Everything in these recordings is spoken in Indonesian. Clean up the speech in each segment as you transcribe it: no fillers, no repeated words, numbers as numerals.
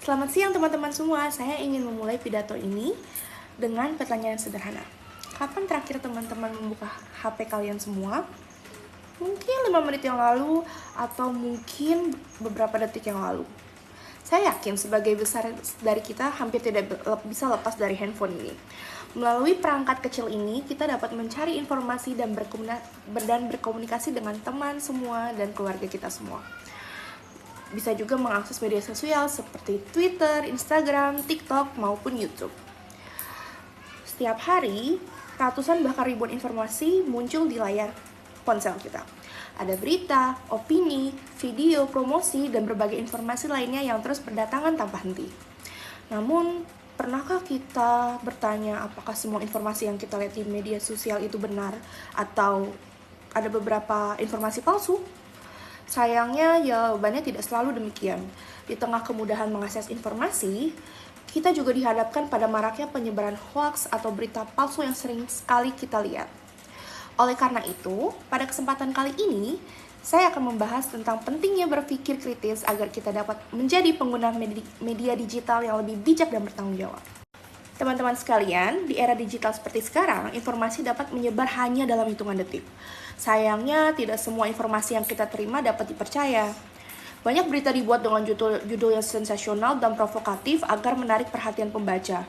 Selamat siang teman-teman semua, saya ingin memulai pidato ini dengan pertanyaan sederhana. Kapan terakhir teman-teman membuka HP kalian semua? Mungkin 5 menit yang lalu atau mungkin beberapa detik yang lalu. Saya yakin sebagai besar dari kita hampir tidak bisa lepas dari handphone ini. Melalui perangkat kecil ini, kita dapat mencari informasi dan berkomunikasi dengan teman semua dan keluarga kita semua. Bisa juga mengakses media sosial seperti Twitter, Instagram, TikTok, maupun YouTube. Setiap hari, ratusan bahkan ribuan informasi muncul di layar ponsel kita. Ada berita, opini, video, promosi, dan berbagai informasi lainnya yang terus berdatangan tanpa henti. Namun, pernahkah kita bertanya apakah semua informasi yang kita lihat di media sosial itu benar atau ada beberapa informasi palsu? Sayangnya, jawabannya tidak selalu demikian. Di tengah kemudahan mengakses informasi, kita juga dihadapkan pada maraknya penyebaran hoaks atau berita palsu yang sering sekali kita lihat. Oleh karena itu, pada kesempatan kali ini, saya akan membahas tentang pentingnya berpikir kritis agar kita dapat menjadi pengguna media digital yang lebih bijak dan bertanggung jawab. Teman-teman sekalian, di era digital seperti sekarang, informasi dapat menyebar hanya dalam hitungan detik. Sayangnya, tidak semua informasi yang kita terima dapat dipercaya. Banyak berita dibuat dengan judul yang sensasional dan provokatif agar menarik perhatian pembaca.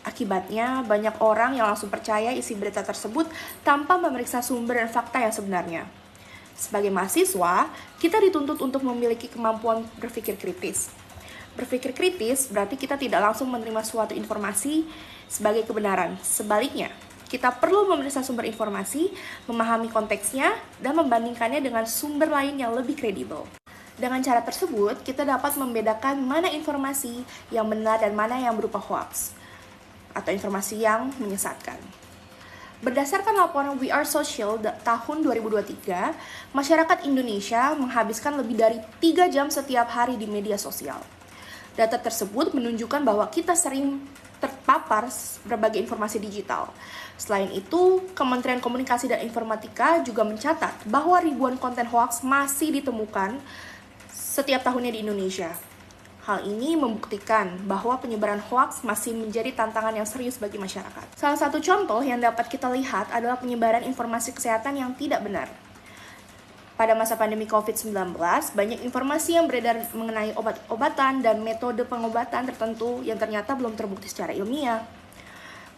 Akibatnya, banyak orang yang langsung percaya isi berita tersebut tanpa memeriksa sumber dan fakta yang sebenarnya. Sebagai mahasiswa, kita dituntut untuk memiliki kemampuan berpikir kritis. Berpikir kritis berarti kita tidak langsung menerima suatu informasi sebagai kebenaran. Sebaliknya, kita perlu memeriksa sumber informasi, memahami konteksnya, dan membandingkannya dengan sumber lain yang lebih kredibel. Dengan cara tersebut, kita dapat membedakan mana informasi yang benar dan mana yang berupa hoax atau informasi yang menyesatkan. Berdasarkan laporan We Are Social tahun 2023, masyarakat Indonesia menghabiskan lebih dari 3 jam setiap hari di media sosial. Data tersebut menunjukkan bahwa kita sering terpapar berbagai informasi digital. Selain itu, Kementerian Komunikasi dan Informatika juga mencatat bahwa ribuan konten hoaks masih ditemukan setiap tahunnya di Indonesia. Hal ini membuktikan bahwa penyebaran hoaks masih menjadi tantangan yang serius bagi masyarakat. Salah satu contoh yang dapat kita lihat adalah penyebaran informasi kesehatan yang tidak benar. Pada masa pandemi COVID-19, banyak informasi yang beredar mengenai obat-obatan dan metode pengobatan tertentu yang ternyata belum terbukti secara ilmiah.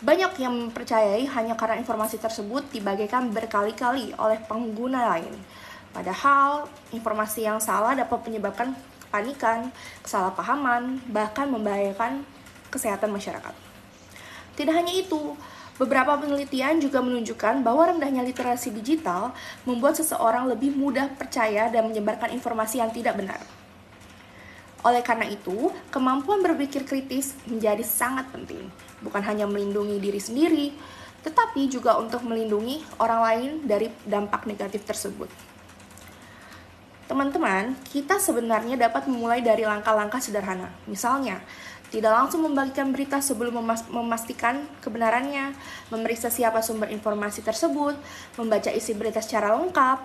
Banyak yang mempercayai hanya karena informasi tersebut dibagikan berkali-kali oleh pengguna lain. Padahal, informasi yang salah dapat menyebabkan kepanikan, kesalahpahaman, bahkan membahayakan kesehatan masyarakat. Tidak hanya itu, beberapa penelitian juga menunjukkan bahwa rendahnya literasi digital membuat seseorang lebih mudah percaya dan menyebarkan informasi yang tidak benar. Oleh karena itu, kemampuan berpikir kritis menjadi sangat penting, bukan hanya melindungi diri sendiri, tetapi juga untuk melindungi orang lain dari dampak negatif tersebut. Teman-teman, kita sebenarnya dapat memulai dari langkah-langkah sederhana. Misalnya, tidak langsung membagikan berita sebelum memastikan kebenarannya, memeriksa siapa sumber informasi tersebut, membaca isi berita secara lengkap,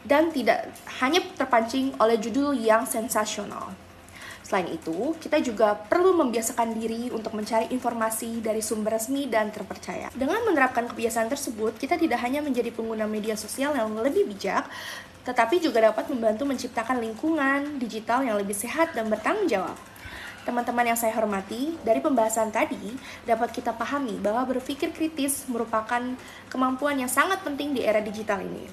dan tidak hanya terpancing oleh judul yang sensasional. Selain itu, kita juga perlu membiasakan diri untuk mencari informasi dari sumber resmi dan terpercaya. Dengan menerapkan kebiasaan tersebut, kita tidak hanya menjadi pengguna media sosial yang lebih bijak, tetapi juga dapat membantu menciptakan lingkungan digital yang lebih sehat dan bertanggung jawab. Teman-teman yang saya hormati, dari pembahasan tadi dapat kita pahami bahwa berpikir kritis merupakan kemampuan yang sangat penting di era digital ini.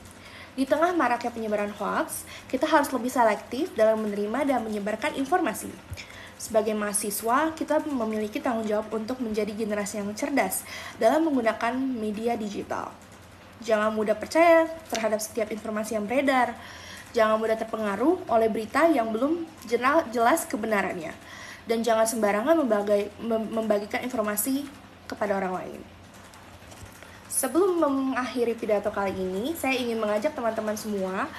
Di tengah maraknya penyebaran hoaks, kita harus lebih selektif dalam menerima dan menyebarkan informasi. Sebagai mahasiswa, kita memiliki tanggung jawab untuk menjadi generasi yang cerdas dalam menggunakan media digital. Jangan mudah percaya terhadap setiap informasi yang beredar. Jangan mudah terpengaruh oleh berita yang belum jelas kebenarannya. Dan jangan sembarangan membagikan informasi kepada orang lain. Sebelum mengakhiri pidato kali ini, saya ingin mengajak teman-teman semua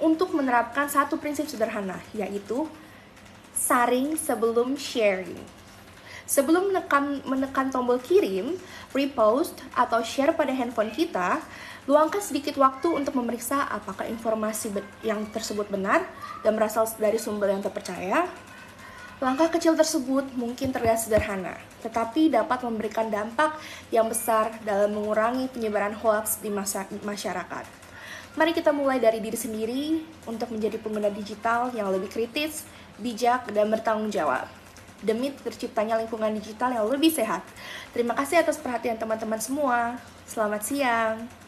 untuk menerapkan satu prinsip sederhana, yaitu saring sebelum sharing. Sebelum menekan tombol kirim, repost, atau share pada handphone kita, luangkan sedikit waktu untuk memeriksa apakah informasi yang tersebut benar dan berasal dari sumber yang terpercaya. Langkah kecil tersebut mungkin terlihat sederhana, tetapi dapat memberikan dampak yang besar dalam mengurangi penyebaran hoaks di masyarakat. Mari kita mulai dari diri sendiri untuk menjadi pengguna digital yang lebih kritis, bijak, dan bertanggung jawab, demi terciptanya lingkungan digital yang lebih sehat. Terima kasih atas perhatian teman-teman semua. Selamat siang.